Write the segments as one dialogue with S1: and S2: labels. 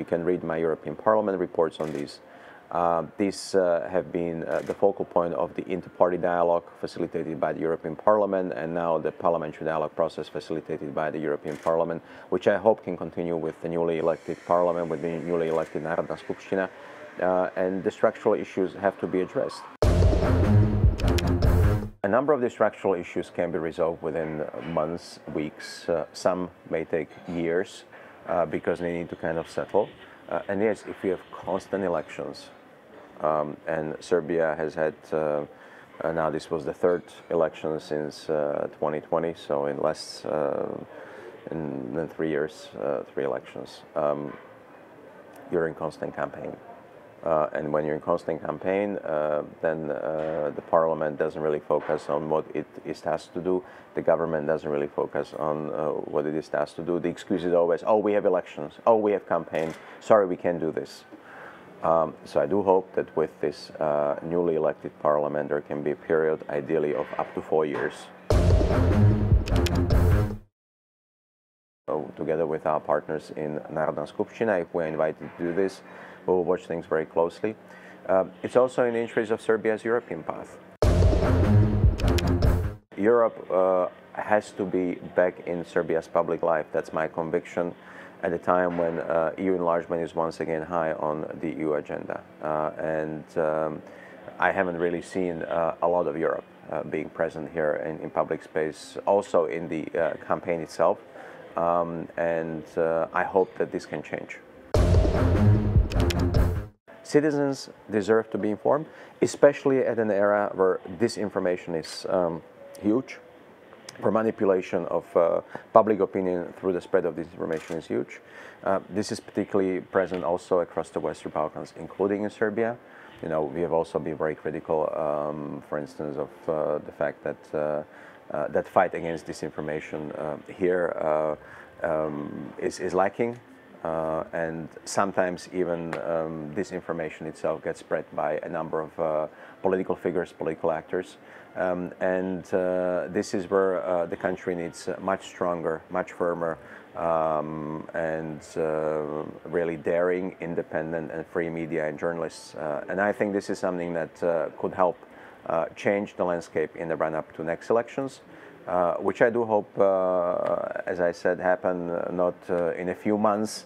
S1: can read my European Parliament reports on these. These have been the focal point of the inter-party dialogue facilitated by the European Parliament, and now the parliamentary dialogue process facilitated by the European Parliament, which I hope can continue with the newly elected Parliament, with the newly elected Narodna Skupština, and the structural issues have to be addressed. A number of the structural issues can be resolved within months, weeks. Some may take years because they need to kind of settle. And yes, if we have constant elections, and Serbia has had, now this was the third election since 2020, so in less than 3 years, 3 elections, you're in constant campaign. And when you're in constant campaign, then the parliament doesn't really focus on what it is tasked to do. The government doesn't really focus on what it is tasked to do. The excuse is always, oh, we have elections, oh, we have campaign, sorry, we can't do this. So I do hope that with this newly elected parliament, there can be a period, ideally, of up to 4 years. So, together with our partners in Narodna Skupština, if we're invited to do this, we will watch things very closely. It's also in the interest of Serbia's European path. Europe has to be back in Serbia's public life. That's my conviction at a time when EU enlargement is once again high on the EU agenda. I haven't really seen a lot of Europe being present here in public space, also in the campaign itself. I hope that this can change. Citizens deserve to be informed, especially at an era where disinformation is huge, where manipulation of public opinion through the spread of disinformation is huge. This is particularly present also across the Western Balkans, including in Serbia. You know, we have also been very critical, for instance, of the fact that that fight against disinformation here is lacking. And sometimes even disinformation itself gets spread by a number of political figures, political actors. This is where the country needs much stronger, much firmer, and really daring, independent and free media and journalists. And I think this is something that could help change the landscape in the run-up to next elections. Which I do hope, as I said, happen not in a few months,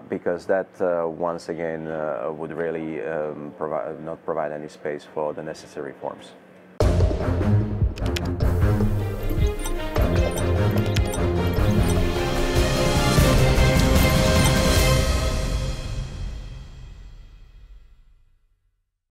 S1: because that once again would really not provide any space for the necessary reforms.